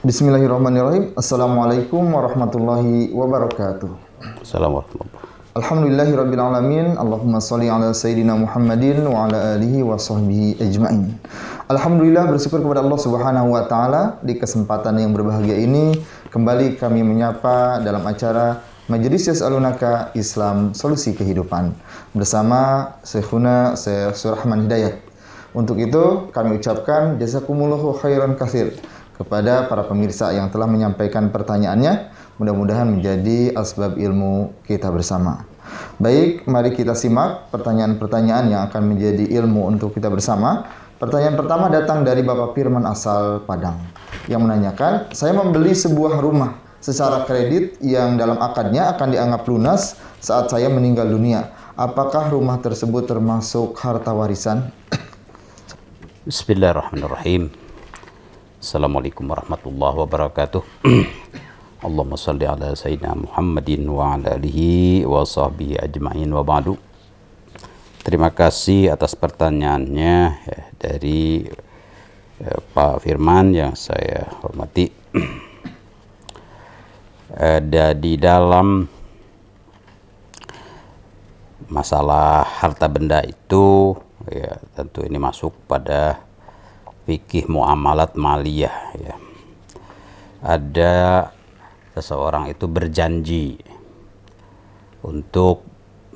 Bismillahirrahmanirrahim. Assalamualaikum warahmatullahi wabarakatuh. Assalamualaikum. Alhamdulillahirabbil alamin. Allahumma shalli ala sayyidina Muhammadin wa ala alihi wa sahbihi ajmain. Alhamdulillah, bersyukur kepada Allah Subhanahu wa taala di kesempatan yang berbahagia ini kembali kami menyapa dalam acara Majelis Yas'alunaka Islam Solusi Kehidupan bersama Syekhuna Syekh Surahman Hidayat. Untuk itu kami ucapkan jazakumullahu khairan katsir kepada para pemirsa yang telah menyampaikan pertanyaannya. Mudah-mudahan menjadi asbab ilmu kita bersama. Baik, mari kita simak pertanyaan-pertanyaan yang akan menjadi ilmu untuk kita bersama. Pertanyaan pertama datang dari Bapak Firman asal Padang yang menanyakan, saya membeli sebuah rumah secara kredit yang dalam akadnya akan dianggap lunas saat saya meninggal dunia. Apakah rumah tersebut termasuk harta warisan? Bismillahirrahmanirrahim. Assalamualaikum warahmatullahi wabarakatuh. Allahumma salli ala sayyidina Muhammadin wa ala alihi wa sahbihi ajma'in wa ba'du. Terima kasih atas pertanyaannya dari Pak Firman yang saya hormati. Di dalam masalah harta benda itu ya tentu ini masuk pada fikih muamalat maliyah ya. Ada seseorang itu berjanji untuk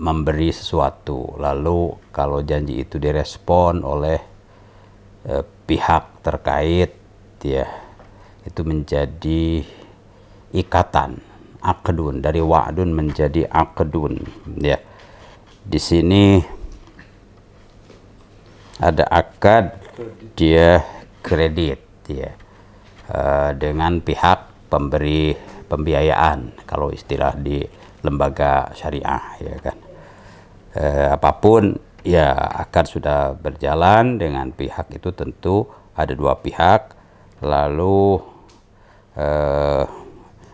memberi sesuatu, lalu kalau janji itu direspon oleh pihak terkait ya, itu menjadi ikatan, aqdun, dari wa'dun menjadi aqdun ya. Di sini ada akad, dia kredit ya, dengan pihak pemberi pembiayaan kalau istilah di lembaga syariah ya kan. Apapun ya, akad sudah berjalan dengan pihak itu, tentu ada dua pihak, lalu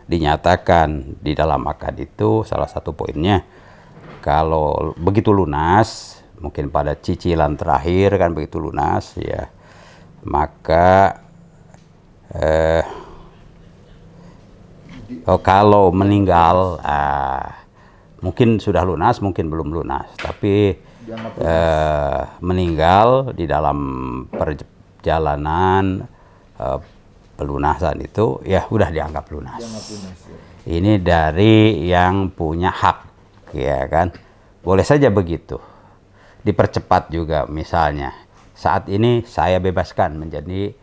dinyatakan di dalam akad itu salah satu poinnya, kalau begitu lunas, mungkin pada cicilan terakhir kan begitu lunas ya, maka kalau meninggal mungkin sudah lunas, mungkin belum lunas, tapi meninggal di dalam perjalanan pelunasan itu ya udah dianggap lunas. Ini dari yang punya hak ya kan, boleh saja begitu. Dipercepat juga, misalnya saat ini saya bebaskan menjadi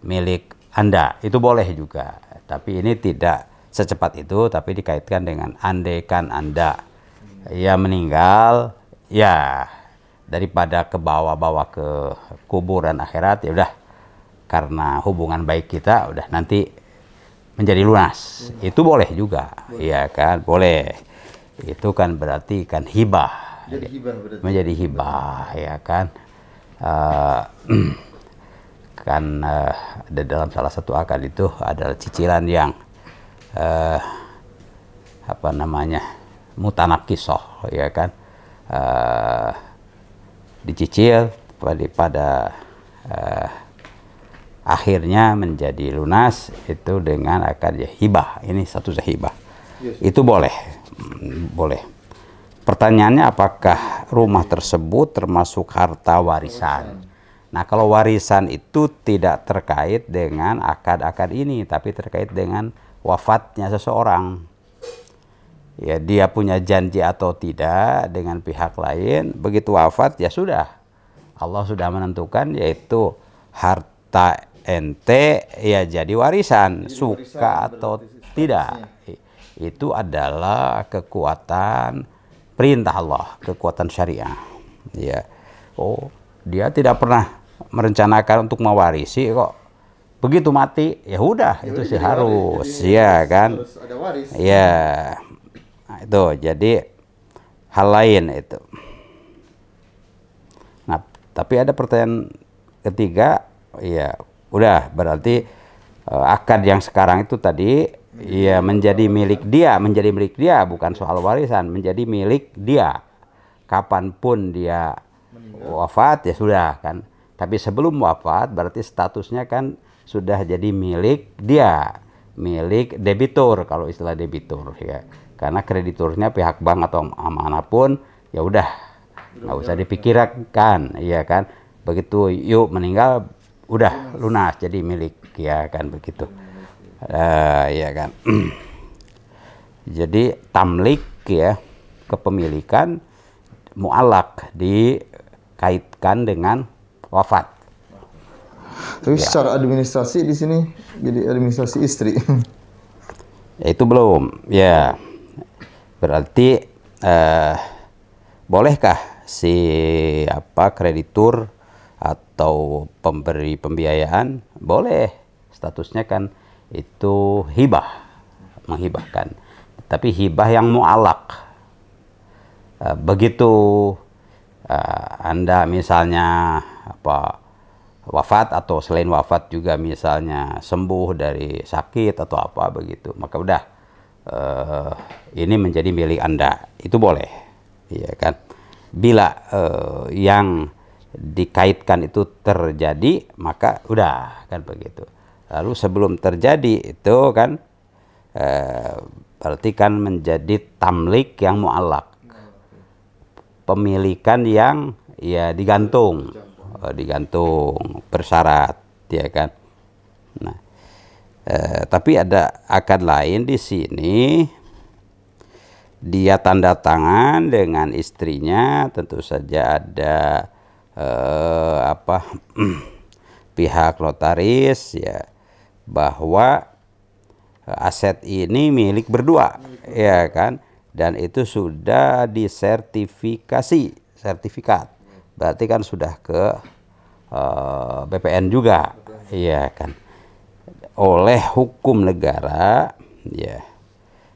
milik Anda, itu boleh juga, tapi ini tidak secepat itu, tapi dikaitkan dengan andaikan Anda ya meninggal ya, daripada ke bawah-bawah ke kuburan akhirat, ya udah karena hubungan baik kita udah nanti menjadi lunas. Itu boleh juga ya kan, boleh. Itu kan berarti kan hibah, menjadi hibah ya kan. Kan ada dalam salah satu akad itu adalah cicilan yang apa namanya, mutanakisoh ya kan, dicicil pada akhirnya menjadi lunas itu dengan akad ya hibah. Ini satu hibah. Itu boleh. Pertanyaannya, apakah rumah tersebut termasuk harta warisan? Nah, kalau warisan itu tidak terkait dengan akad-akad ini, tapi terkait dengan wafatnya seseorang. Ya, dia punya janji atau tidak dengan pihak lain, begitu wafat ya sudah. Allah sudah menentukan, yaitu harta ente ya jadi warisan, suka atau tidak. Itu adalah kekuatan perintah Allah, kekuatan syariah. Ya, oh dia tidak pernah merencanakan untuk mewarisi, kok begitu mati ya udah itu sih harus ya kan. Ya, nah, itu jadi hal lain itu. Nah, tapi ada pertanyaan ketiga, ya udah berarti akad yang sekarang itu tadi ya menjadi milik dia, bukan soal warisan, menjadi milik dia. Kapanpun dia wafat ya sudah kan, Tapi sebelum wafat berarti statusnya kan sudah jadi milik dia, milik debitur kalau istilah debitur ya. Karena krediturnya pihak bank atau manapun ya udah nggak usah dipikirkan, iya kan. Begitu yuk meninggal udah lunas jadi milik ya kan begitu. Ya kan. Jadi tamlik ya, kepemilikan mu'allaq dikaitkan dengan wafat. Tapi secara administrasi di sini jadi administrasi istri. Ya itu belum. Ya. Berarti bolehkah si kreditur atau pemberi pembiayaan? Boleh. Statusnya kan itu hibah, menghibahkan. Tapi hibah yang mu'allaq. Begitu Anda misalnya wafat atau selain wafat juga misalnya sembuh dari sakit atau apa begitu, maka udah ini menjadi milik Anda, itu boleh, ya kan? Bila yang dikaitkan itu terjadi, maka udah kan begitu. Lalu sebelum terjadi itu kan berarti kan menjadi tamlik yang mu'allaq, pemilikan yang ya digantung bersyarat, ya kan. Nah, tapi ada akad lain di sini. Dia tanda tangan dengan istrinya, tentu saja ada pihak notaris ya, bahwa aset ini milik berdua, ya kan, dan itu sudah sertifikat, berarti kan sudah ke BPN juga, ya kan, oleh hukum negara, ya,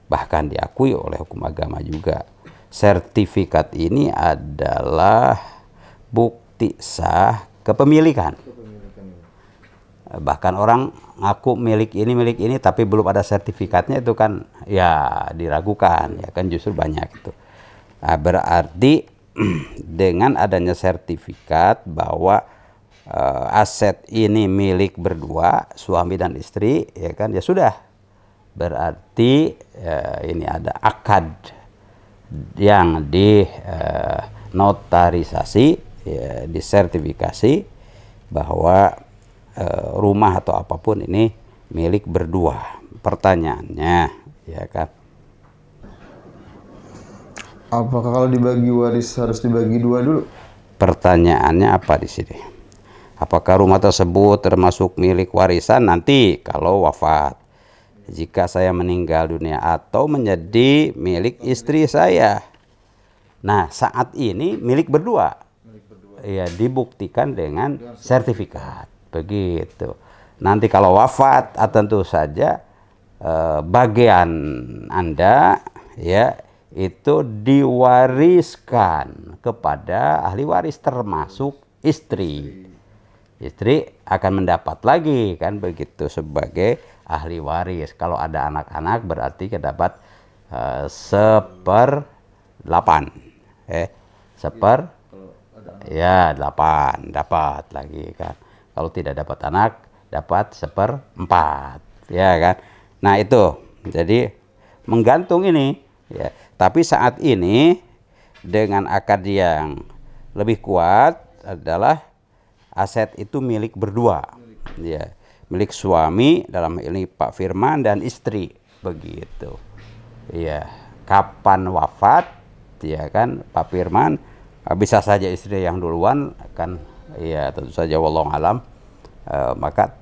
bahkan diakui oleh hukum agama juga. Sertifikat ini adalah bukti sah kepemilikan. Bahkan orang ngaku milik ini tapi belum ada sertifikatnya, itu kan ya diragukan, ya kan, justru banyak itu. Nah, berarti dengan adanya sertifikat bahwa aset ini milik berdua, suami dan istri, ya kan, ya sudah, berarti ini ada akad yang dinotarisasi, ya, disertifikasi bahwa rumah atau apapun ini milik berdua. Pertanyaannya, ya kan, apakah kalau dibagi waris harus dibagi dua dulu? Pertanyaannya apa di sini? Apakah rumah tersebut termasuk milik warisan nanti kalau wafat? Jika saya meninggal dunia atau menjadi milik istri saya. Nah, saat ini milik berdua. Ya, dibuktikan dengan sertifikat. Begitu. Nanti kalau wafat, tentu saja bagian Anda ya itu diwariskan kepada ahli waris termasuk istri. Istri akan mendapat lagi kan begitu sebagai ahli waris. Kalau ada anak-anak berarti dapat 1/8. Ya 8 dapat lagi kan. Kalau tidak dapat anak dapat 1/4, ya kan. Nah itu jadi menggantung ini ya. Tapi saat ini dengan akad yang lebih kuat adalah aset itu milik berdua, ya, milik suami dalam ini Pak Firman dan istri begitu. Ya, kapan wafat, ya kan, Pak Firman, bisa saja istri yang duluan kan, ya tentu saja wallahu alam, maka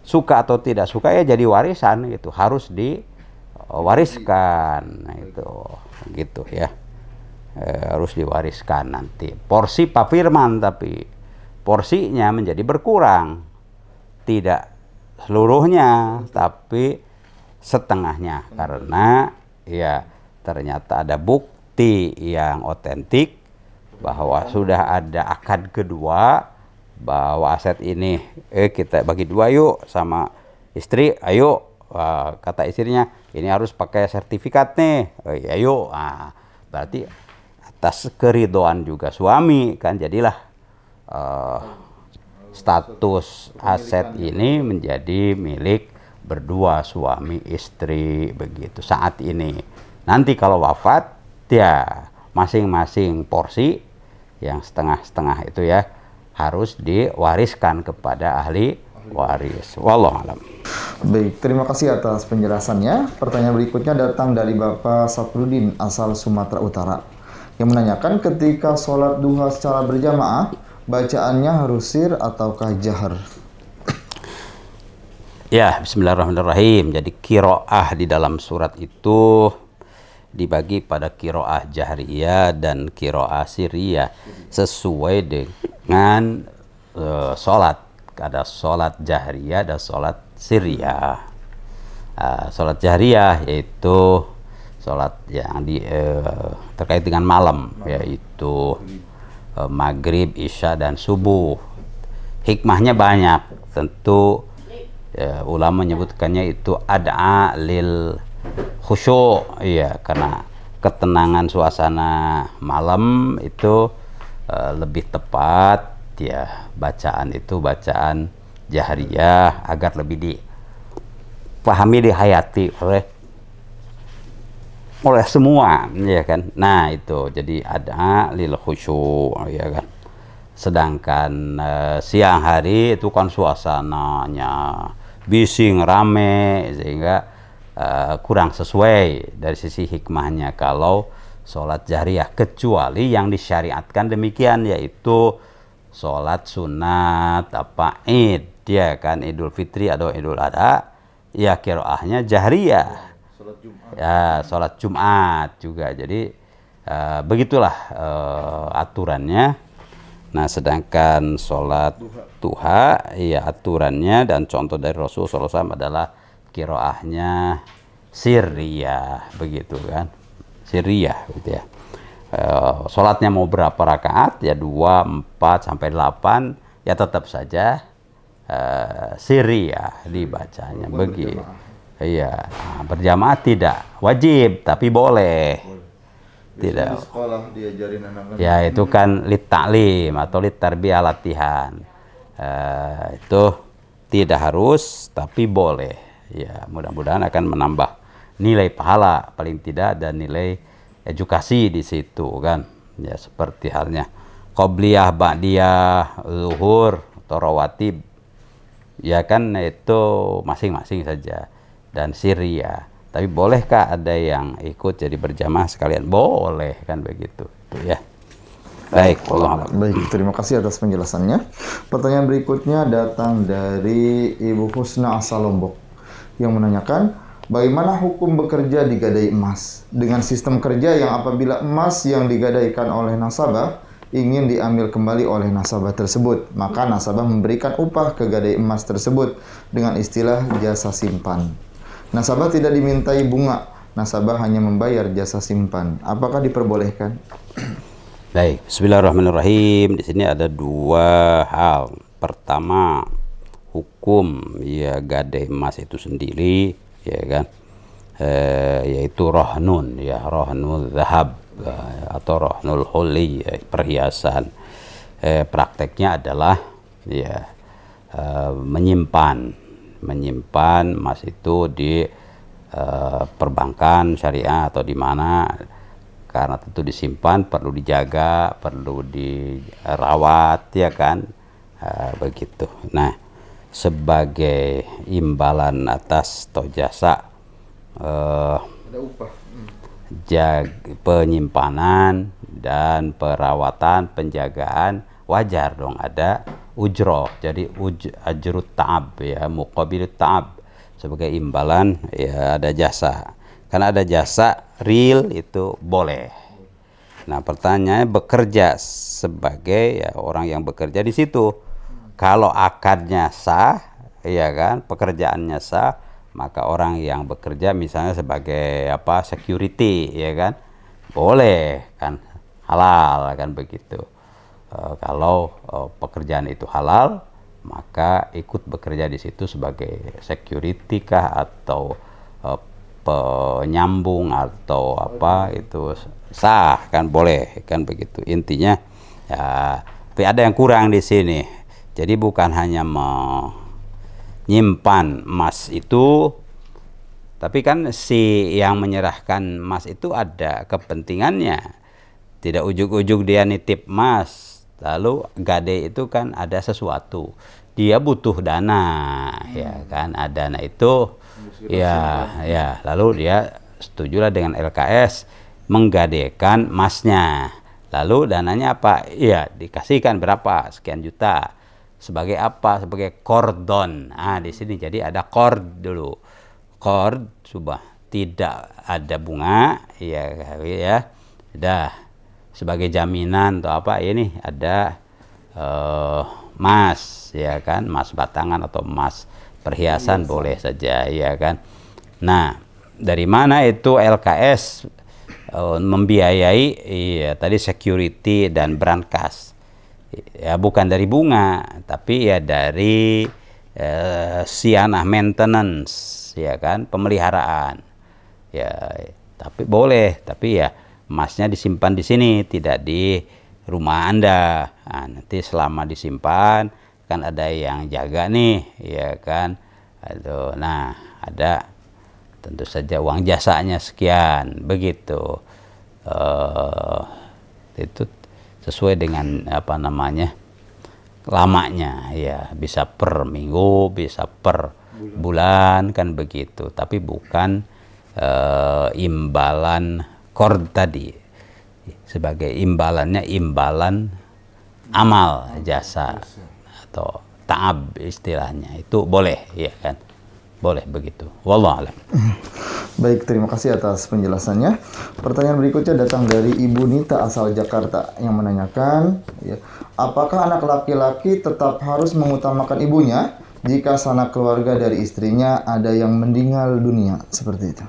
suka atau tidak suka ya jadi warisan gitu, harus diwariskan, nah, itu gitu ya, harus diwariskan nanti. Porsi Pak Firman tapi porsinya menjadi berkurang, tidak seluruhnya tapi setengahnya, karena ya ternyata ada bukti yang otentik bahwa sudah ada akad kedua bahwa aset ini kita bagi dua yuk sama istri, ayo, kata istrinya ini harus pakai sertifikat nih, ayo, berarti atas keridhaan juga suami kan, jadilah status aset ini menjadi milik berdua suami istri begitu saat ini. Nanti kalau wafat ya masing-masing porsi yang setengah-setengah itu ya harus diwariskan kepada ahli waris. Wallahu alam. Baik, terima kasih atas penjelasannya. Pertanyaan berikutnya datang dari Bapak Saprudin asal Sumatera Utara yang menanyakan ketika sholat duha secara berjamaah bacaannya harus sir ataukah jahar? Ya, bismillahirrahmanirrahim. Jadi qiraah di dalam surat itu dibagi pada qiraah jahriyah dan qiraah sirriyah sesuai dengan sholat. Ada sholat jahriyah, ada sholat sirriyah. Sholat jahriyah yaitu sholat yang terkait dengan malam, yaitu maghrib, isya, dan subuh. Hikmahnya banyak. Tentu ulama menyebutkannya itu ad'a lil khusyuk, ya, karena ketenangan suasana malam itu lebih tepat ya bacaan itu bacaan jahriyah agar lebih dipahami, dihayati oleh semua, ya kan. Nah itu jadi ada lil khusyuk, ya kan. Sedangkan siang hari itu kan suasananya bising, rame, sehingga kurang sesuai dari sisi hikmahnya kalau sholat jahriyah, kecuali yang disyariatkan demikian, yaitu sholat sunat id, ya kan, Idul Fitri atau Idul Adha, ya qiraahnya jahriyah. Ya, sholat Jumat juga. Jadi begitulah aturannya. Nah, sedangkan sholat duha, ya aturannya dan contoh dari Rasulullah SAW adalah qiraahnya sirriyah, begitu kan, sirriyah gitu ya. Sholatnya mau berapa rakaat, ya 2, 4 sampai 8, ya tetap saja sirriyah dibacanya begitu. Iya, berjamaah tidak wajib, tapi boleh. Tidak. Di sekolah diajarin anak-anak. Ya itu kan lit ta'lim atau lit tarbiyah, latihan. Itu tidak harus, tapi boleh. Ya, mudah-mudahan akan menambah nilai pahala paling tidak, dan nilai edukasi di situ kan. Ya seperti halnya qobliyah, ba'diyah, zuhur, atau rawatib. Ya kan itu masing-masing saja. Dan sirriyah. Tapi bolehkah ada yang ikut jadi berjamaah sekalian? Boleh kan begitu, ya. Baik, Allah. Baik, terima kasih atas penjelasannya. Pertanyaan berikutnya datang dari Ibu Husna asal Lombok yang menanyakan bagaimana hukum bekerja di Gadai Emas dengan sistem kerja yang apabila emas yang digadaikan oleh nasabah ingin diambil kembali oleh nasabah tersebut, maka nasabah memberikan upah ke Gadai Emas tersebut dengan istilah jasa simpan. Nasabah tidak dimintai bunga, nasabah hanya membayar jasa simpan. Apakah diperbolehkan? Baik, bismillahirrahmanirrahim. Di sini ada dua hal. Pertama, hukum ya gadai emas itu sendiri, ya kan, yaitu rohnun, ya rohnul zahab atau rohnul huli, ya, perhiasan. Prakteknya adalah ya menyimpan emas itu di perbankan syariah atau di mana, karena tentu disimpan perlu dijaga, perlu dirawat, ya kan, begitu. Nah, sebagai imbalan atas atau jasa penyimpanan dan perawatan, penjagaan, wajar dong ada ujroh. Jadi ajrut ta'ab, ya, muqabilut ta'ab, sebagai imbalan ya ada jasa. Karena ada jasa real itu boleh. Nah, pertanyaannya bekerja sebagai ya orang yang bekerja di situ. Kalau akadnya sah, ya kan, pekerjaannya sah, maka orang yang bekerja misalnya sebagai apa, security, ya kan, boleh kan, halal kan begitu. Kalau pekerjaan itu halal, maka ikut bekerja di situ sebagai security kah atau penyambung atau apa, itu sah kan, boleh kan begitu. Intinya ya, tapi ada yang kurang di sini. Jadi bukan hanya menyimpan emas itu, tapi kan si yang menyerahkan emas itu ada kepentingannya. Tidak ujuk-ujuk dia nitip emas, lalu gade itu kan ada sesuatu. Dia butuh dana, ya kan? Dana itu, ya. Lalu dia setujulah dengan LKS menggadekan emasnya. Lalu dananya apa? Ya dikasihkan berapa? Sekian juta. Sebagai apa? Sebagai kordon. Di sini jadi ada kord dulu. Kord subah tidak ada bunga, ya. Sudah sebagai jaminan atau apa ini ada emas, ya kan? Emas batangan atau emas perhiasan boleh saja, ya kan? Nah, dari mana itu LKS membiayai tadi security dan brankas? Ya bukan dari bunga, tapi ya dari sianah maintenance, ya kan, pemeliharaan. Ya, tapi boleh, tapi ya emasnya disimpan di sini, tidak di rumah Anda. Nanti selama disimpan kan ada yang jaga nih, ya kan. Nah, ada tentu saja uang jasanya sekian, begitu. Itu sesuai dengan apa namanya lamanya, ya bisa per minggu, bisa per bulan kan begitu, tapi bukan imbalan kord tadi. Sebagai imbalannya imbalan amal jasa atau ta'ab istilahnya, itu boleh, ya kan, boleh begitu. Wallahu a'lam. Baik, terima kasih atas penjelasannya. Pertanyaan berikutnya datang dari Ibu Nita asal Jakarta yang menanyakan, ya, apakah anak laki-laki tetap harus mengutamakan ibunya jika sanak keluarga dari istrinya ada yang meninggal dunia? Seperti itu.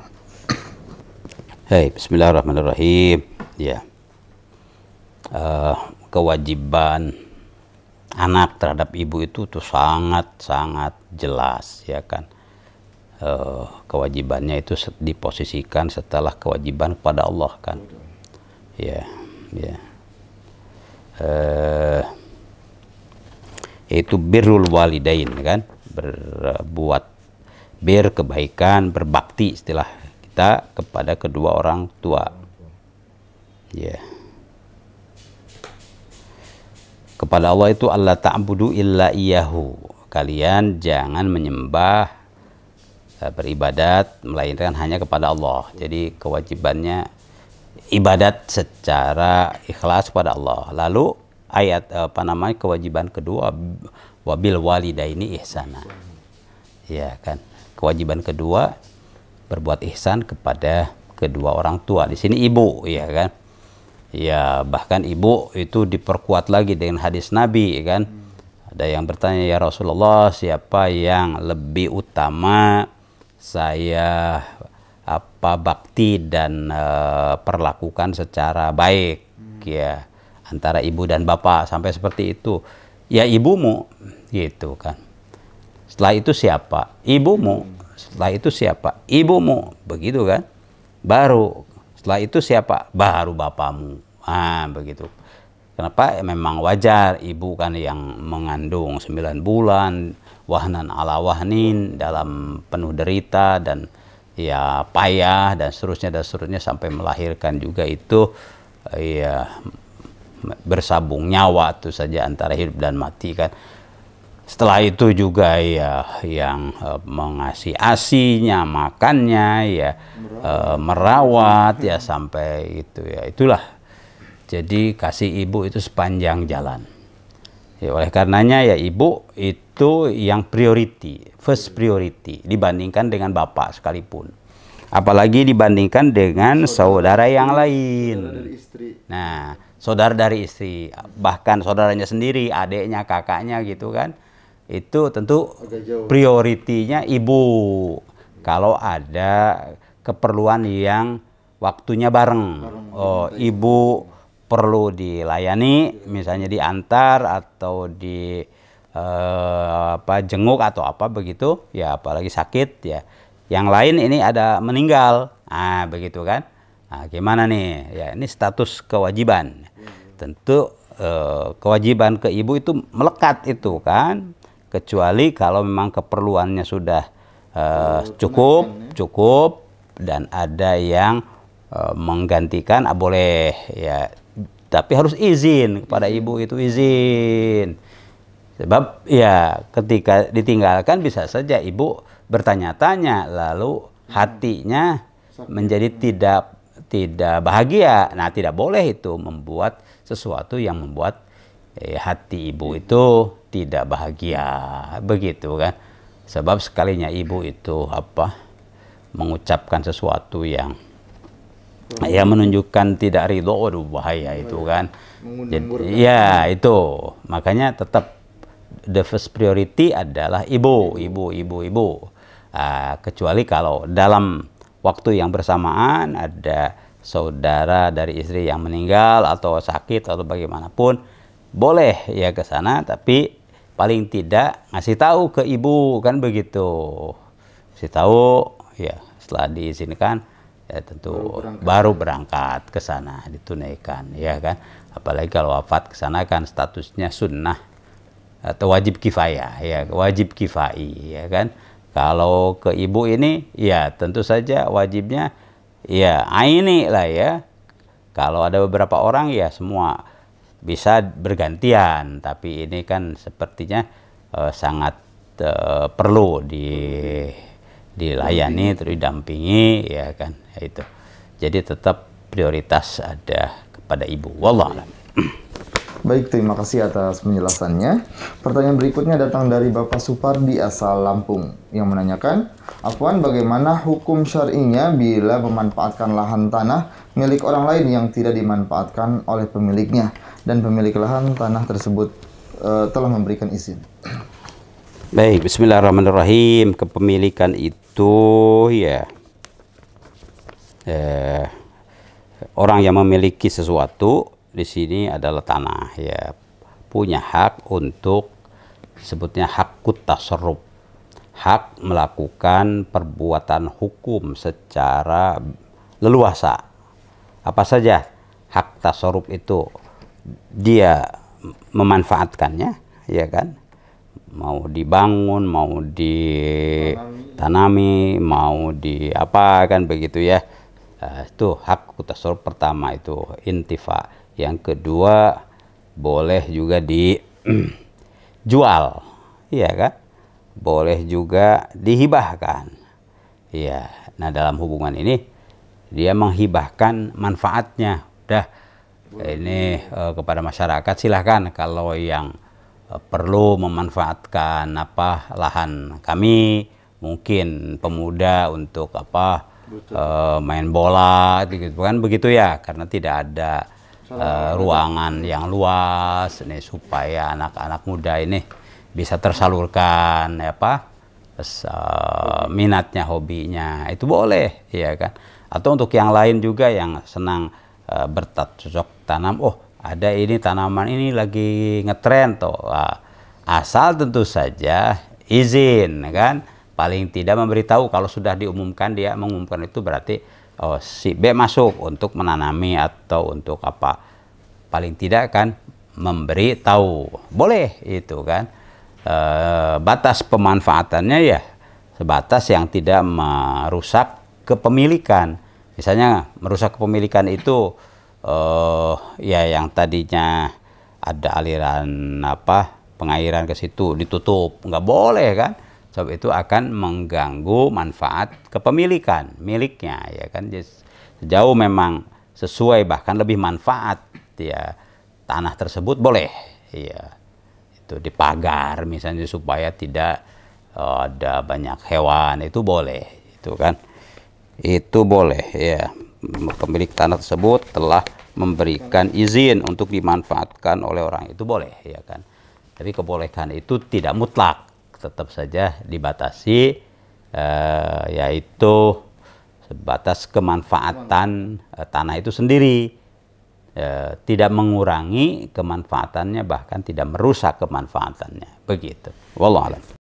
Hai, bismillahirrahmanirrahim. Ya, kewajiban anak terhadap ibu itu tuh sangat jelas, ya kan. Kewajibannya itu diposisikan setelah kewajiban kepada Allah kan, ya. Itu birrul walidain kan, berbuat kebaikan, berbakti istilah kita kepada kedua orang tua, ya. Kepada Allah itu Allah ta'budu illa iyyahu, kalian jangan menyembah, beribadat melainkan hanya kepada Allah. Jadi kewajibannya ibadat secara ikhlas kepada Allah. Lalu ayat kewajiban kedua, wabil walidaini ihsana, ya kan, kewajiban kedua berbuat ihsan kepada kedua orang tua, di sini ibu, ya kan. Ya bahkan ibu itu diperkuat lagi dengan hadis Nabi, kan. Ada yang bertanya, ya Rasulullah, siapa yang lebih utama saya bakti dan perlakukan secara baik, ya, antara ibu dan bapak, sampai seperti itu? Ya ibumu, gitu kan. Setelah itu siapa? Ibumu. Setelah itu siapa? Ibumu, begitu kan. Baru setelah itu siapa? Baru bapamu. Begitu. Kenapa? Memang wajar ibu kan yang mengandung 9 bulan, wahnan ala wahnin, dalam penuh derita dan ya payah dan seterusnya sampai melahirkan juga, itu ya bersabung nyawa itu saja antara hidup dan mati kan. Setelah itu juga ya yang mengasih asinya, makannya, ya merawat ya sampai itu, ya itulah. Jadi kasih ibu itu sepanjang jalan. Ya, oleh karenanya ya ibu itu yang priority, first priority dibandingkan dengan bapak sekalipun. Apalagi dibandingkan dengan saudara yang lain. Nah, saudara dari istri, bahkan saudaranya sendiri, adiknya, kakaknya gitu kan. Itu tentu prioritinya ibu. Kalau ada keperluan yang waktunya bareng. Ibu perlu dilayani, misalnya diantar atau di jenguk atau apa begitu, ya apalagi sakit ya. Yang lain ini ada meninggal, begitu kan. Gimana nih? Ya ini status kewajiban. Tentu kewajiban ke ibu itu melekat itu kan, kecuali kalau memang keperluannya sudah cukup dan ada yang menggantikan, boleh ya, tapi harus izin kepada ibu, itu izin. Sebab ya ketika ditinggalkan bisa saja ibu bertanya-tanya lalu hatinya menjadi tidak bahagia. Nah, tidak boleh itu membuat sesuatu yang membuat hati ibu itu tidak bahagia, begitu kan. Sebab sekalinya ibu itu mengucapkan sesuatu yang menunjukkan tidak ridho, waduh bahaya itu kan. Jadi, ya itu makanya tetap the first priority adalah ibu. Kecuali kalau dalam waktu yang bersamaan ada saudara dari istri yang meninggal atau sakit atau bagaimanapun, boleh ya ke sana, tapi paling tidak ngasih tahu ke ibu kan, begitu. Ngasih tahu ya, setelah diizinkan ya tentu baru berangkat ke sana ditunaikan ya kan. Apalagi kalau wafat ke sana kan statusnya sunnah atau wajib kifayah ya, wajib kifai ya kan. Kalau ke ibu ini ya tentu saja wajibnya ya aini lah ya. Kalau ada beberapa orang ya semua bisa bergantian, tapi ini kan sepertinya sangat perlu dilayani, terus didampingi ya kan, itu. Jadi tetap prioritas ada kepada ibu. Wallahualam. Baik, terima kasih atas penjelasannya. Pertanyaan berikutnya datang dari Bapak Supardi asal Lampung yang menanyakan, Afwan, bagaimana hukum syar'inya bila memanfaatkan lahan tanah milik orang lain yang tidak dimanfaatkan oleh pemiliknya dan pemilik lahan tanah tersebut telah memberikan izin? Baik, bismillahirrahmanirrahim. Kepemilikan itu ya orang yang memiliki sesuatu di sini adalah tanah ya, punya hak untuk sebutnya hakut tasarruf, hak melakukan perbuatan hukum secara leluasa. Apa saja hak tasarruf itu, dia memanfaatkannya ya kan, mau dibangun, mau ditanami, mau di apa kan, begitu ya. Itu hak tasarruf pertama, itu intifa. Yang kedua, boleh juga dijual, iya kan? Boleh juga dihibahkan. Ya, nah dalam hubungan ini dia menghibahkan manfaatnya. Udah ini kepada masyarakat, silahkan kalau yang perlu memanfaatkan lahan kami, mungkin pemuda untuk main bola gitu kan, begitu ya, karena tidak ada ruangan yang luas nih, supaya anak-anak muda ini bisa tersalurkan minatnya, hobinya, itu boleh ya kan. Atau untuk yang lain juga yang senang bercocok tanam, ada ini tanaman ini lagi ngetren toh, asal tentu saja izin kan, paling tidak memberitahu. Kalau sudah diumumkan, dia mengumumkan itu berarti si B masuk untuk menanami atau untuk apa, paling tidak kan memberi tahu, boleh itu kan. Batas pemanfaatannya ya sebatas yang tidak merusak kepemilikan. Misalnya merusak kepemilikan itu ya yang tadinya ada aliran pengairan ke situ ditutup, nggak boleh kan. Sebab itu akan mengganggu manfaat kepemilikan miliknya ya kan. Sejauh memang sesuai, bahkan lebih manfaat ya tanah tersebut, boleh ya. Itu dipagar misalnya supaya tidak ada banyak hewan, itu boleh itu kan. Itu boleh ya. Pemilik tanah tersebut telah memberikan izin untuk dimanfaatkan oleh orang, itu boleh ya kan. Tapi kebolehan itu tidak mutlak, tetap saja dibatasi, yaitu sebatas kemanfaatan tanah itu sendiri, tidak mengurangi kemanfaatannya, bahkan tidak merusak kemanfaatannya, begitu. Wallahu a'lam.